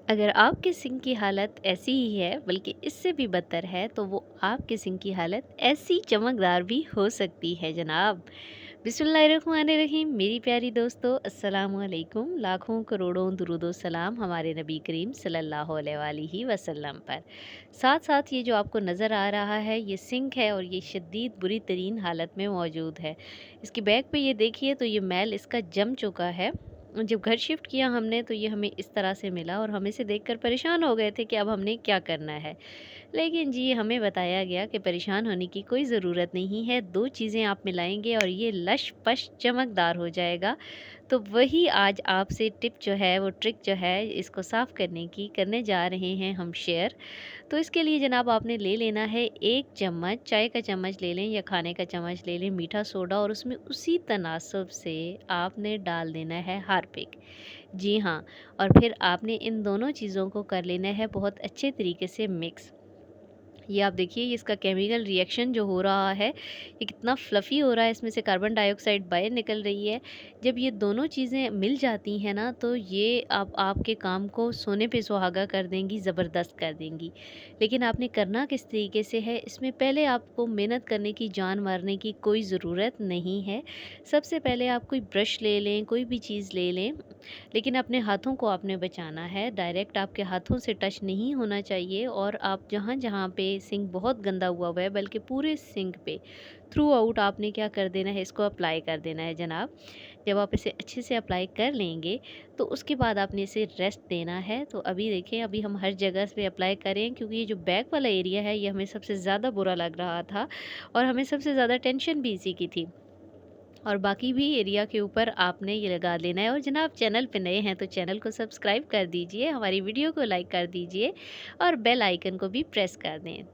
अगर आपके सिंक की हालत ऐसी ही है बल्कि इससे भी बदतर है तो वो आपके सिंक की हालत ऐसी चमकदार भी हो सकती है जनाब। बिस्मिल्लाहिर्रहमानिर्रहीम। मेरी प्यारी दोस्तों, अस्सलाम वालेकुम। लाखों करोड़ों दुरूदो सलाम हमारे नबी करीम सल्लल्लाहु अलैहि वसल्लम पर। साथ साथ ये जो आपको नज़र आ रहा है ये सिंक है और ये शदीद बुरी तरीन हालत में मौजूद है। इसकी बैक पे ये देखिए तो ये मैल इसका जम चुका है। जब घर शिफ्ट किया हमने तो ये हमें इस तरह से मिला और हम इसे देखकर परेशान हो गए थे कि अब हमने क्या करना है। लेकिन जी हमें बताया गया कि परेशान होने की कोई ज़रूरत नहीं है, 2 चीज़ें आप मिलाएँगे और ये लश-पश चमकदार हो जाएगा। तो वही आज आपसे टिप जो है वो ट्रिक जो है इसको साफ़ करने की करने जा रहे हैं हम शेयर। तो इसके लिए जनाब आपने ले लेना है 1 चम्मच, चाय का चम्मच ले लें या खाने का चम्मच ले लें मीठा सोडा, और उसमें उसी तनासब से आपने डाल देना है हार्पिक। जी हाँ, और फिर आपने इन दोनों चीज़ों को कर लेना है बहुत अच्छे तरीके से मिक्स। ये आप देखिए, ये इसका केमिकल रिएक्शन जो हो रहा है ये कितना फ्लफ़ी हो रहा है, इसमें से कार्बन डाइऑक्साइड बाहर निकल रही है। जब ये दोनों चीज़ें मिल जाती हैं ना तो ये आपके काम को सोने पे सुहागा कर देंगी, ज़बरदस्त कर देंगी। लेकिन आपने करना किस तरीके से है, इसमें पहले आपको मेहनत करने की, जान मारने की कोई ज़रूरत नहीं है। सबसे पहले आप कोई ब्रश ले लें, कोई भी चीज़ ले लें, लेकिन अपने हाथों को आपने बचाना है। डायरेक्ट आपके हाथों से टच नहीं होना चाहिए और आप जहाँ-जहाँ पे सिंक बहुत गंदा हुआ है बल्कि पूरे सिंक पे थ्रू आउट आपने क्या कर देना है, इसको अप्लाई कर देना है जनाब। जब आप इसे अच्छे से अप्लाई कर लेंगे तो उसके बाद आपने इसे रेस्ट देना है। तो अभी देखें, अभी हम हर जगह पे अप्लाई करें क्योंकि ये जो बैक वाला एरिया है ये हमें सबसे ज़्यादा बुरा लग रहा था और हमें सबसे ज़्यादा टेंशन भी इसी की थी। और बाकी भी एरिया के ऊपर आपने ये लगा लेना है। और जनाब चैनल पे नए हैं तो चैनल को सब्सक्राइब कर दीजिए, हमारी वीडियो को लाइक कर दीजिए और बेल आइकन को भी प्रेस कर दें।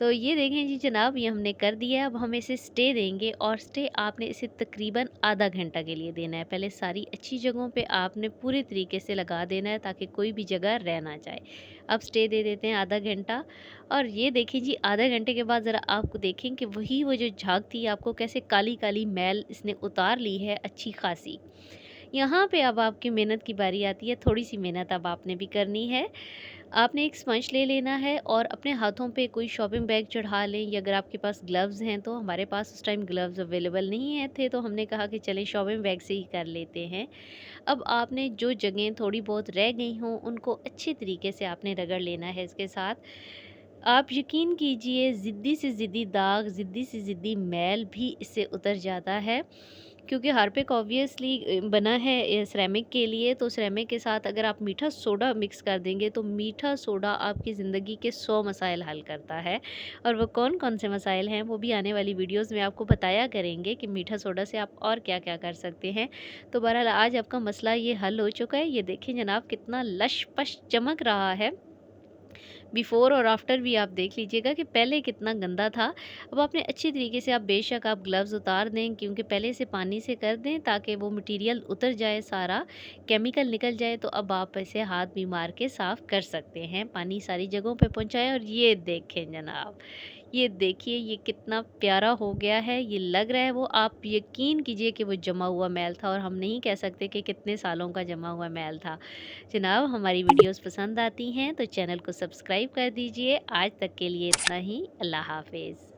तो ये देखें जी जनाब, ये हमने कर दिया है। अब हम इसे स्टे देंगे और स्टे आपने इसे तकरीबन आधा घंटा के लिए देना है। पहले सारी अच्छी जगहों पे आपने पूरे तरीके से लगा देना है ताकि कोई भी जगह रह ना जाए। अब स्टे दे देते हैं आधा घंटा। और ये देखिए जी, आधे घंटे के बाद ज़रा आप देखें कि वही वो जो झाग थी आपको कैसे काली-काली मैल इसने उतार ली है अच्छी खासी। यहाँ पे अब आपकी मेहनत की बारी आती है, थोड़ी-सी मेहनत अब आपने भी करनी है। आपने एक स्पंज ले लेना है और अपने हाथों पे कोई शॉपिंग बैग चढ़ा लें, या अगर आपके पास ग्लव्स हैं तो हमारे पास उस टाइम ग्लव्स अवेलेबल नहीं है थे तो हमने कहा कि चलें शॉपिंग बैग से ही कर लेते हैं। अब आपने जो जगहें थोड़ी बहुत रह गई हों उनको अच्छे तरीके से आपने रगड़ लेना है इसके साथ। आप यकीन कीजिए, ज़िद्दी से ज़िद्दी दाग, ज़िद्दी से ज़िद्दी मैल भी इससे उतर जाता है। क्योंकि हार्पिक ऑब्वियसली बना है सिरेमिक के लिए, तो सिरेमिक के साथ अगर आप मीठा सोडा मिक्स कर देंगे तो मीठा सोडा आपकी ज़िंदगी के 100 मसाइल हल करता है। और वो कौन-कौन से मसाइल हैं वो भी आने वाली वीडियोज़ में आपको बताया करेंगे कि मीठा सोडा से आप और क्या-क्या कर सकते हैं। तो बहरहाल आज आपका मसला ये हल हो चुका है। ये देखें जनाब कितना लश-पश चमक रहा है। बिफ़ोर और आफ्टर भी आप देख लीजिएगा कि पहले कितना गंदा था। अब आपने अच्छी तरीके से, आप बेशक आप ग्लव्स उतार दें क्योंकि पहले से पानी से कर दें ताकि वो मटीरियल उतर जाए, सारा केमिकल निकल जाए। तो अब आप इसे हाथ भी मार के साफ़ कर सकते हैं, पानी सारी जगहों पे पहुँचाएँ। और ये देखें जनाब, ये देखिए ये कितना प्यारा हो गया है। ये लग रहा है वो, आप यकीन कीजिए कि वो जमा हुआ मैल था और हम नहीं कह सकते कि कितने सालों का जमा हुआ मैल था। जनाब हमारी वीडियोस पसंद आती हैं तो चैनल को सब्सक्राइब कर दीजिए। आज तक के लिए इतना ही। अल्लाह हाफ़िज़।